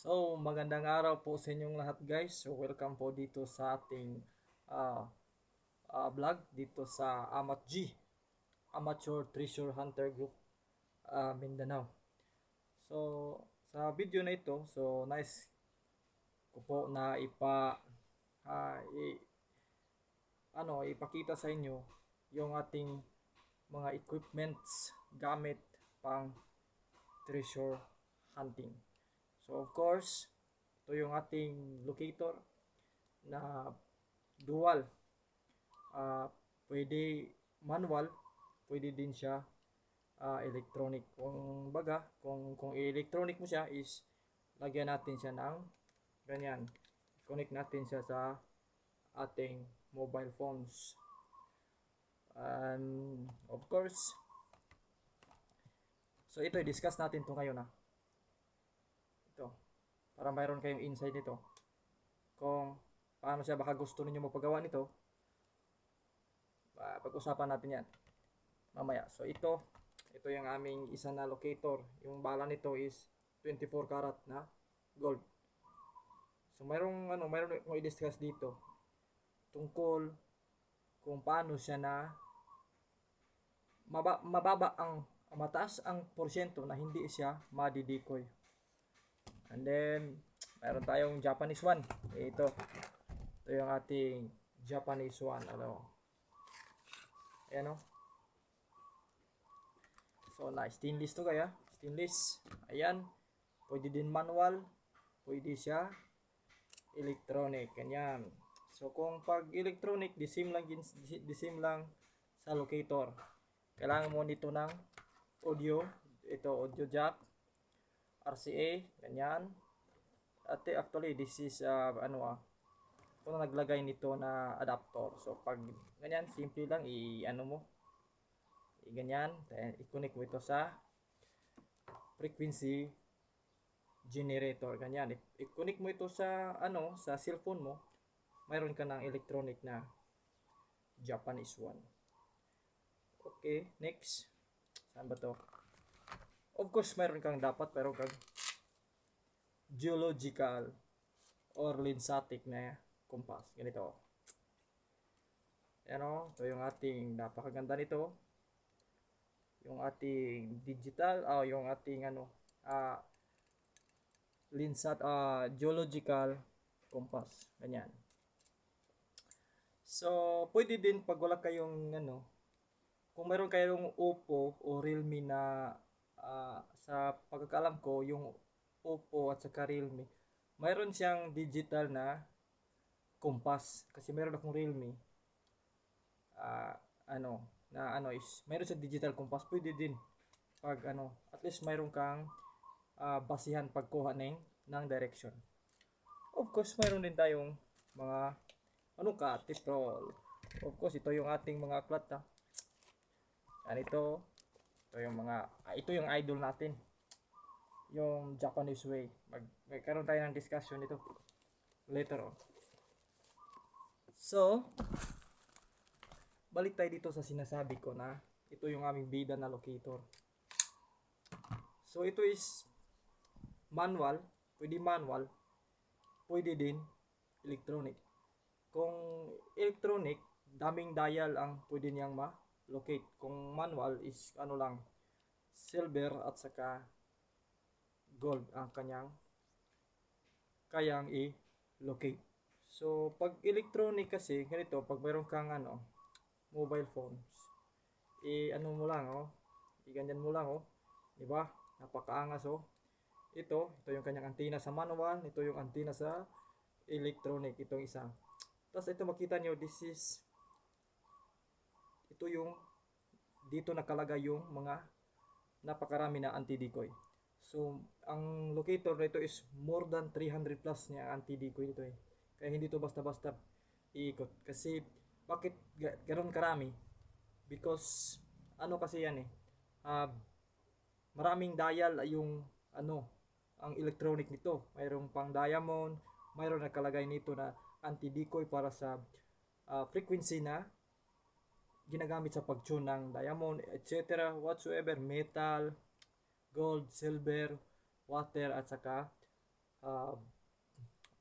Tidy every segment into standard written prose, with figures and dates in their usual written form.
So, magandang araw po sa inyong lahat guys. So, welcome po dito sa ating ah, vlog dito sa Amat G, Amateur Treasure Hunter Group, Mindanao. So, sa video na ito, so nice ko po na ah, i, ipakita sa inyo yung ating mga equipments gamit pang treasure hunting. So, of course, ito yung ating locator na dual. uh, Pwede manual, pwede din siya electronic. Kung electronic mo siya is lagyan natin siya ng ganyan. Connect natin siya sa ating mobile phones. And of course, so ito i-discuss natin to ngayon Ito, para mayroon kayong insight nito. Kung paano siya, baka gusto niyo mapagawa nito. Pag-usapan natin yan mamaya. So ito yung aming isa na locator. Yung bala nito is 24 karat na gold. So mayroon akong i-discuss dito tungkol kung paano siya na mababa ang mataas ang porsyento na hindi siya madidikoy. And then mayroon tayong Japanese one. Ito yung ating Japanese one. Ayan o. So stainless to kaya. Stainless. Ayan. Pwede din manual. Pwede siya electronic. Ganyan. So kung pag electronic, the same lang sa locator. Kailangan mo nito ng audio. Ito audio jack. RCA. Ganyan. At actually this is ito na naglagay nito na adapter. So pag ganyan, simple lang ganyan, i-connect mo ito sa frequency generator. Ganyan, i-connect mo ito sa sa cellphone mo. Mayroon ka ng electronic na Japanese one. Okay, next. Saan ba to? Of course, mayroon kang geological or lensatic na compass. Ganito. Ayan ito yung ating napakaganda nito. Yung ating digital, yung ating geological compass. Ganyan. So, pwede din pag wala kayong kung meron kayong Oppo o Realme na sa pagkakalam ko, yung Oppo at saka Realme, mayroon siyang digital na compass. Kasi meron akong Realme. Mayroon siyang digital compass. Pwede din pag at least mayroon kang basihan pagkuha ng direction. Of course, mayroon din tayong mga tiprol. Of course, ito yung ating mga aklat ito yung idol natin, yung Japanese way. Magkaroon tayo ng discussion ito later on. So, balik tayo dito sa sinasabi ko na ito yung aming bida na locator. So, ito is manual. Pwede din electronic. Kung electronic, daming dial ang pwede niyang ma-locate. Kung manual is silver at saka gold ang kayang i-locate. So pag electronic kasi ganito, pag mayroon kang mobile phones, ganyan mo lang di ba? Napakaangas ito yung kanyang antenna sa manual, ito yung antenna sa electronic, itong isa. Tapos ito makita nyo, ito yung dito nakalagay yung mga napakarami na anti-decoy. So ang locator nito is more than 300 plus niya anti-decoy nito Kaya hindi to basta-basta iikot. Kasi bakit ganoon karami? Because kasi yan maraming dial yung ang electronic nito. Mayroong pang diamond, mayroon nakalagay nito na anti-decoy para sa frequency na ginagamit sa pag-tune ng diamond, etc. whatsoever, metal, gold, silver, water, at saka ah,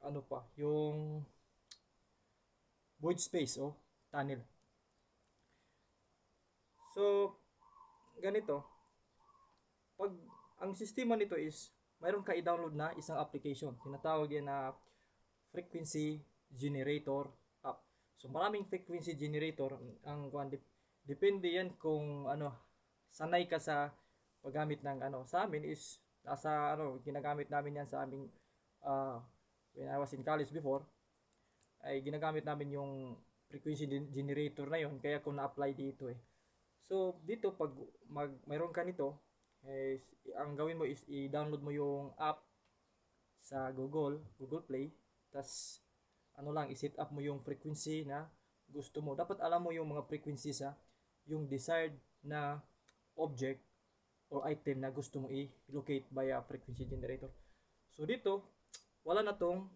ano pa, yung void space o tunnel. So, ganito, pag ang sistema nito is mayroon ka i-download na isang application. Tinatawag yan na frequency generator app. So maraming frequency generator ang depende yan kung ano sanay ka sa paggamit ng ano. Sa amin is nasa ano ginagamit namin yan sa aming uh, when I was in college before ay ginagamit namin yung frequency generator na yon kaya ko na-apply dito eh. So dito pag mayroon ka nito eh, ang gawin mo is i-download mo yung app sa Google Play. Tas ano lang i-set up mo yung frequency na gusto mo. Dapat alam mo yung mga frequency sa yung desired na object or item na gusto mo i-locate via frequency generator. So dito, wala na tong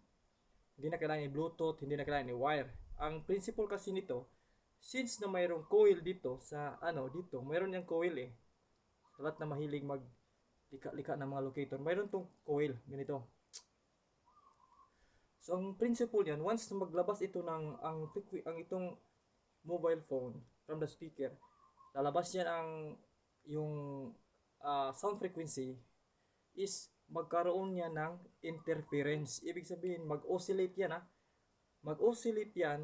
hindi na kailangan i-Bluetooth, hindi na kailangan i-wire. Ang principle kasi nito, since na mayroong coil dito sa ano dito, mayroon yung coil eh. Sa lahat na mahilig mag lika-lika ng mga locator, mayroon tong coil ganito. So ang principle niyan, once na maglabas ito ng ang itong mobile phone from the speaker, lalabas yan ang yung sound frequency is magkaroon niya ng interference. Ibig sabihin, mag-oscillate yan Mag-oscillate yan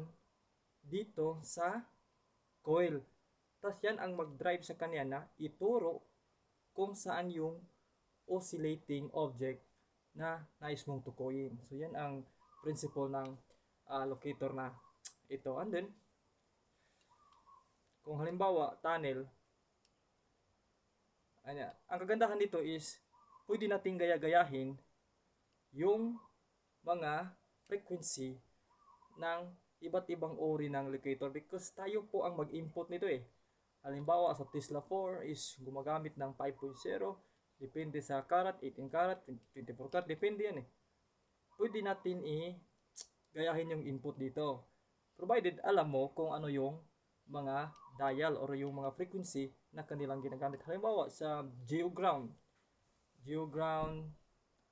dito sa coil. Tapos yan ang mag-drive sa kanya na ituro kung saan yung oscillating object na nais mong tukuyin. So yan ang principle ng locator na ito. And then, kung halimbawa, tunnel, ang kagandahan dito is, pwede nating gaya-gayahin yung mga frequency ng iba't ibang uri ng locator because tayo po ang mag-input nito eh. Halimbawa, sa Tesla 4 is gumagamit ng 5.0, depende sa karat, 18 karat, 24 karat, depende yan eh. Pwede natin gayahin yung input dito. Provided alam mo kung ano yung mga dial or yung mga frequency na kanilang ginagamit. Halimbawa sa GeoGround,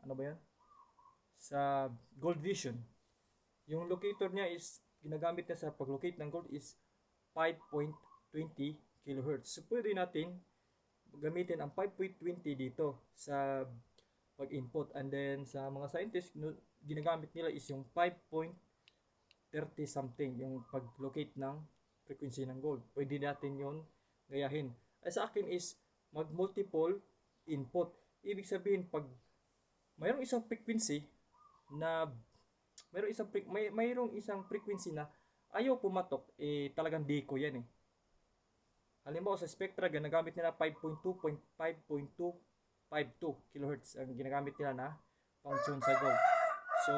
ano ba yan? Sa Gold Vision, yung locator niya is ginagamit niya sa pag-locate ng gold is 5.20 kHz. So pwede natin gamitin ang 5.20 dito sa pag-input, and then sa mga scientists ginagamit nila is yung 5.30 something yung pag-locate ng frequency ng gold. Pwede natin yon gayahin. Ay sa akin is mag-multiple input. Ibig sabihin pag mayroong isang frequency na mayroong isang frequency na ayaw pumatok eh talagang deco yan eh. Halimbawa sa Spectra ginagamit nila 5.2 kHz ang ginagamit nila na function sa gold. So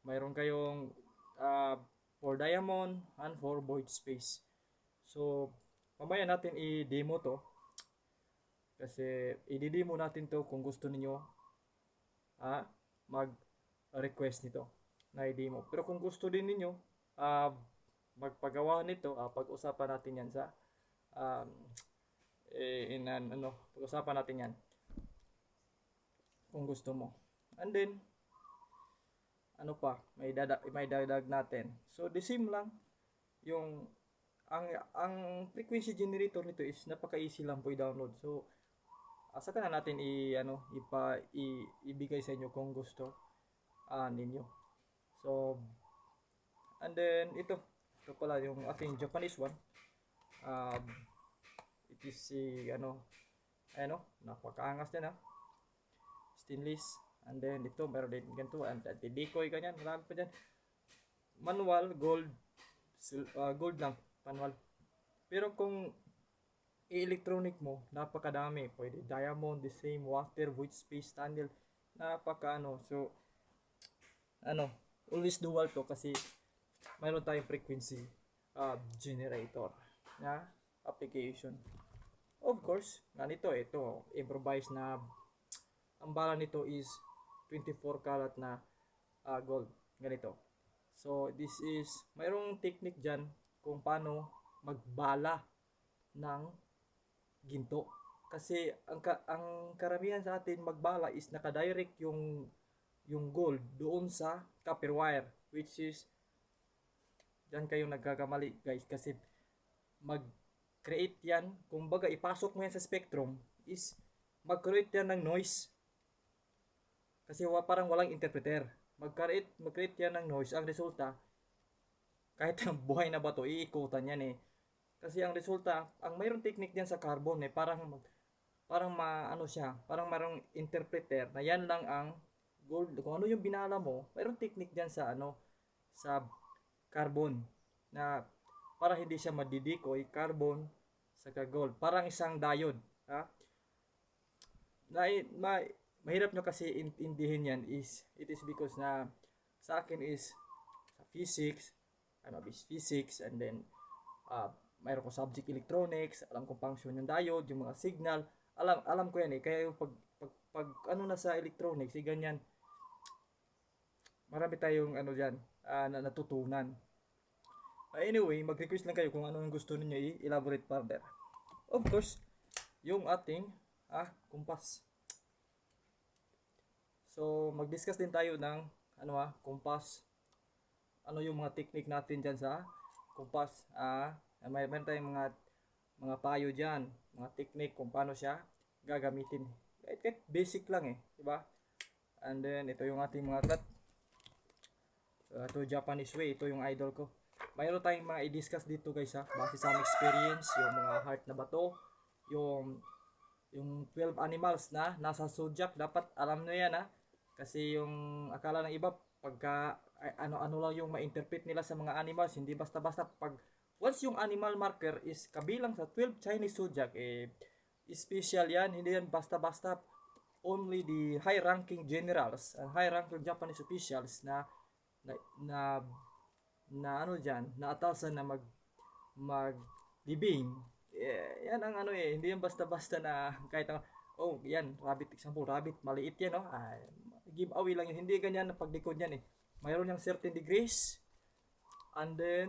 mayroon kayong for diamond and for void space. So mamaya natin i-demo to kasi i-demo natin to kung gusto niyo mag-request nito na i-demo. Pero kung gusto din niyo magpagawa nito, pag-usapan natin yan sa pag-usapan natin yan kung gusto mo. And then ano pa, may dadag natin. So the same lang yung ang frequency generator nito is napaka-easy lang po i-download. So saka na natin ibigay sa inyo kung gusto ninyo. So and then ito pala yung ating Japanese one. It is napakaangas din stainless. And then ito meron din ganito, anti-decoy ganyan, marami pa dyan. Manual, gold lang, manual. Pero kung i-electronic mo, napakadami. Pwede diamond, the same, water, void space, tunnel, So always dual to kasi mayroon tayong frequency generator na application. Of course, ito improvise na ang bala nito is 24 karat na gold. Ganito. So, this is, mayroong technique dyan kung paano magbala ng ginto. Kasi ang karamihan sa atin magbala is nakadirect yung yung gold doon sa copper wire, which is dyan kayo nagkakamali guys, kasi mag-create yan, kumbaga ipasok mo yan sa spectrum, is mag-create yan ng noise, kasi parang walang interpreter. Mag-create yan ng noise. Ang resulta, kahit ang buhay na bato, iikutan yan eh. Kasi ang resulta, ang mayroong technique diyan sa carbon eh, parang maano siya, parang mayroong interpreter na yan lang ang gold. Kung ano yung binala mo, mayroong technique diyan sa ano, sa carbon na para hindi siya madidikoy, carbon sa gold. Parang isang diode, ha? Na, mahirap nyo kasi intindihin yan is, it is because na sa akin is sa physics, I'm a physics, and then mayroon ko subject electronics, alam kong function yung diode, yung mga signal, alam ko yan eh. Kaya yung pag ano na sa electronics, ganyan, marami tayong ano diyan na natutunan. Anyway, mag-request lang kayo kung ano yung gusto niyo i-elaborate further. Of course, yung ating kumpas. So, mag-discuss din tayo ng kumpas. Ano yung mga technique natin diyan sa kumpas. Mayroon tayong mga payo diyan, mga technique kung paano siya gagamitin. Kahit basic lang eh, di ba? And then ito yung ating mga clat. Ito Japanese way, ito yung idol ko. Mayroon tayong mga i-discuss dito guys base sa experience, yung mga heart na bato, yung 12 animals na nasa zodiac, dapat alam nyo yan kasi yung akala ng iba pagka ano lang yung ma-interpret nila sa mga animals, hindi basta-basta. Pag once yung animal marker is kabilang sa 12 Chinese zodiac, special yan, hindi yan basta-basta. Only the high-ranking generals and high-ranking Japanese officials na ano dyan, naatasan na maglibing. Yan ang ano hindi yan basta-basta na kahit yan, rabbit, example, rabbit, maliit yan, give away lang yun. Hindi ganyan na paglikod yan eh. Mayroon yung certain degrees, and then